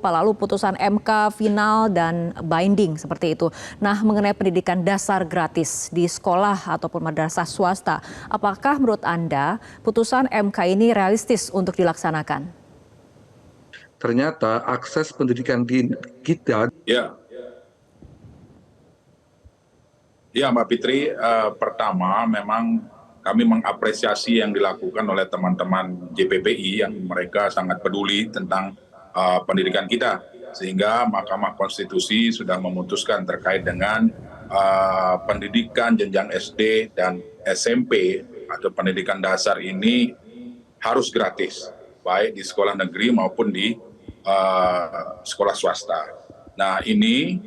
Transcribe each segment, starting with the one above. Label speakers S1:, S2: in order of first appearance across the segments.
S1: Pak Lalu, putusan MK final dan binding seperti itu. Nah, mengenai pendidikan dasar gratis di sekolah ataupun madrasah swasta, apakah menurut Anda putusan MK ini realistis untuk dilaksanakan?
S2: Ternyata akses pendidikan di kita.
S3: Ya, Mbak Fitri, pertama memang kami mengapresiasi yang dilakukan oleh teman-teman JPPI yang mereka sangat peduli tentang pendidikan kita. Sehingga Mahkamah Konstitusi sudah memutuskan terkait dengan pendidikan jenjang SD dan SMP atau pendidikan dasar ini harus gratis, baik di sekolah negeri maupun di sekolah swasta. Nah, ini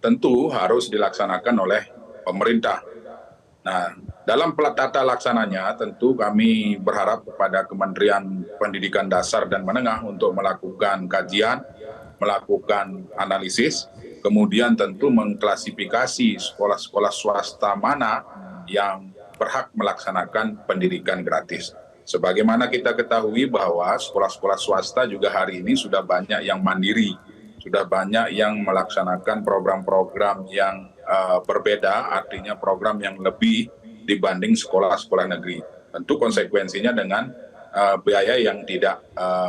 S3: tentu harus dilaksanakan oleh pemerintah. Nah, dalam tata laksananya tentu kami berharap kepada Kementerian Pendidikan Dasar dan Menengah untuk melakukan kajian, melakukan analisis, kemudian tentu mengklasifikasi sekolah-sekolah swasta mana yang berhak melaksanakan pendidikan gratis. Sebagaimana kita ketahui bahwa sekolah-sekolah swasta juga hari ini sudah banyak yang mandiri, sudah banyak yang melaksanakan program-program yang berbeda, artinya program yang lebih dibanding sekolah-sekolah negeri. Tentu konsekuensinya dengan biaya yang tidak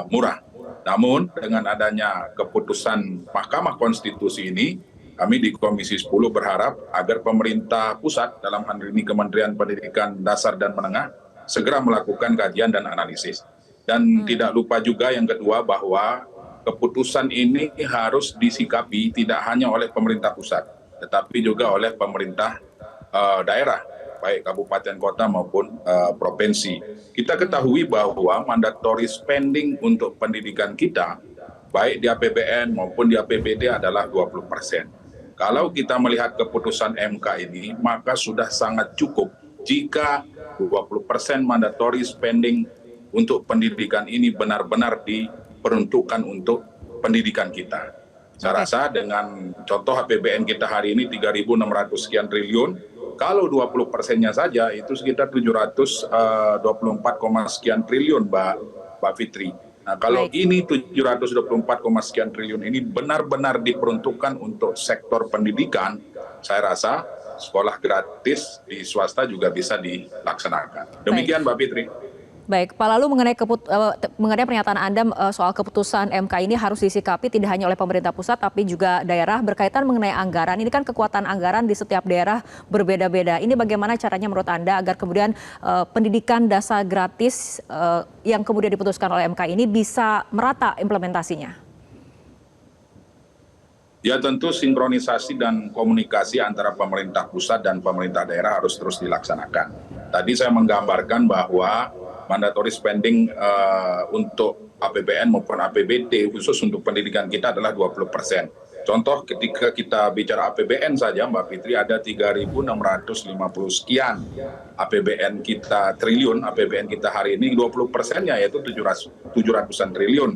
S3: murah. Namun dengan adanya keputusan Mahkamah Konstitusi ini, kami di Komisi 10 berharap agar pemerintah pusat, dalam hal ini Kementerian Pendidikan Dasar dan Menengah, segera melakukan kajian dan analisis. Dan tidak lupa juga yang kedua bahwa keputusan ini harus disikapi tidak hanya oleh pemerintah pusat, tetapi juga oleh pemerintah daerah, baik kabupaten kota maupun provinsi. Kita ketahui bahwa mandatory spending untuk pendidikan kita, baik di APBN maupun di APBD adalah 20%. Kalau kita melihat keputusan MK ini, maka sudah sangat cukup jika 20% mandatory spending untuk pendidikan ini benar-benar diperuntukkan untuk pendidikan kita. Saya rasa dengan contoh APBN kita hari ini 3.600 sekian triliun, kalau 20%-nya saja itu sekitar 724, sekian triliun, Mbak Fitri. Nah, kalau ini 724, sekian triliun ini benar-benar diperuntukkan untuk sektor pendidikan, saya rasa sekolah gratis di swasta juga bisa dilaksanakan. Demikian, Mbak Fitri.
S1: Baik, Pak Lalu mengenai pernyataan Anda soal keputusan MK ini harus disikapi tidak hanya oleh pemerintah pusat tapi juga daerah berkaitan mengenai anggaran. Ini kan kekuatan anggaran di setiap daerah berbeda-beda. Ini bagaimana caranya menurut Anda agar kemudian pendidikan dasar gratis yang kemudian diputuskan oleh MK ini bisa merata implementasinya?
S3: Ya, tentu sinkronisasi dan komunikasi antara pemerintah pusat dan pemerintah daerah harus terus dilaksanakan. Tadi saya menggambarkan bahwa mandatory spending untuk APBN maupun APBD khusus untuk pendidikan kita adalah 20%. Contoh ketika kita bicara APBN saja, Mbak Fitri, ada 3.650 sekian APBN kita triliun, APBN kita hari ini 20%-nya yaitu 700-an triliun.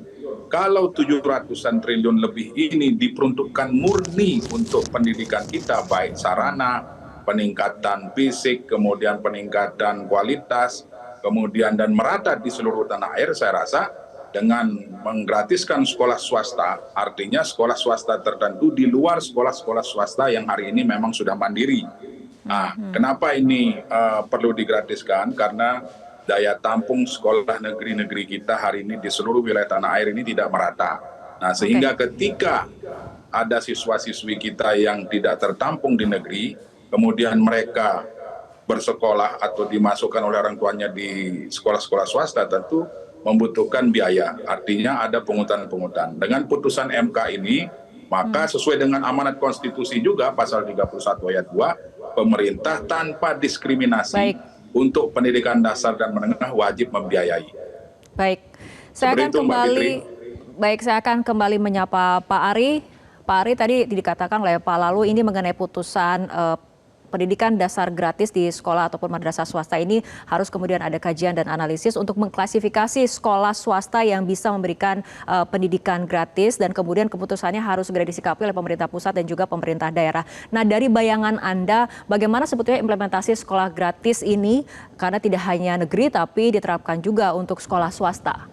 S3: Kalau 700-an triliun lebih ini diperuntukkan murni untuk pendidikan kita, baik sarana, peningkatan fisik, kemudian peningkatan kualitas, kemudian dan merata di seluruh tanah air, saya rasa dengan menggratiskan sekolah swasta, artinya sekolah swasta tertentu di luar sekolah-sekolah swasta yang hari ini memang sudah mandiri. Nah, kenapa ini perlu digratiskan? Karena daya tampung sekolah negeri-negeri kita hari ini di seluruh wilayah tanah air ini tidak merata. Nah, sehingga ketika ada siswa-siswi kita yang tidak tertampung di negeri, kemudian mereka bersekolah atau dimasukkan oleh orang tuanya di sekolah-sekolah swasta, tentu membutuhkan biaya. Artinya ada pungutan-pungutan. Dengan putusan MK ini, maka sesuai dengan amanat konstitusi juga pasal 31 ayat 2, pemerintah tanpa diskriminasi untuk pendidikan dasar dan menengah wajib membiayai.
S1: Baik, saya akan kembali menyapa Pak Ari. Pak Ari, tadi dikatakan oleh Pak Lalu ini mengenai putusan pendidikan dasar gratis di sekolah ataupun madrasah swasta ini harus kemudian ada kajian dan analisis untuk mengklasifikasi sekolah swasta yang bisa memberikan pendidikan gratis dan kemudian keputusannya harus segera disikapi oleh pemerintah pusat dan juga pemerintah daerah. Nah, dari bayangan Anda, bagaimana sebetulnya implementasi sekolah gratis ini karena tidak hanya negeri tapi diterapkan juga untuk sekolah swasta?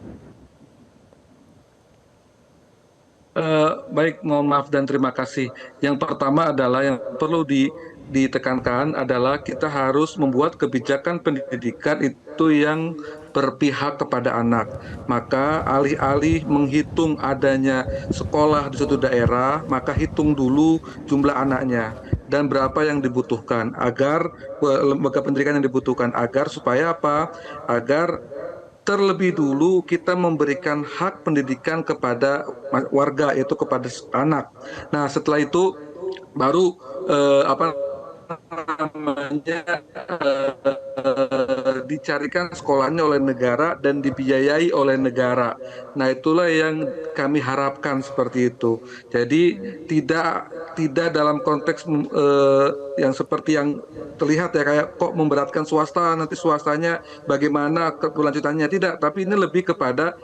S2: Baik, mohon maaf dan terima kasih. Yang pertama adalah yang perlu ditekankan adalah kita harus membuat kebijakan pendidikan itu yang berpihak kepada anak. Maka alih-alih menghitung adanya sekolah di suatu daerah, maka hitung dulu jumlah anaknya dan berapa yang dibutuhkan agar lembaga pendidikan yang dibutuhkan agar supaya apa? Agar terlebih dulu kita memberikan hak pendidikan kepada warga, yaitu kepada anak. Nah, setelah itu baru apa namanya dicarikan sekolahnya oleh negara dan dibiayai oleh negara. Nah, itulah yang kami harapkan seperti itu. Jadi tidak tidak dalam konteks yang seperti yang terlihat ya, kayak kok memberatkan swasta, nanti swastanya bagaimana kelanjutannya, tidak, tapi ini lebih kepada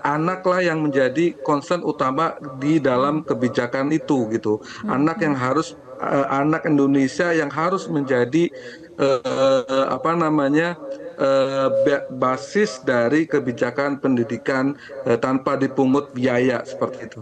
S2: anak lah yang menjadi concern utama di dalam kebijakan itu gitu. Anak yang harus anak Indonesia yang harus menjadi apa namanya basis dari kebijakan pendidikan tanpa dipungut biaya seperti itu.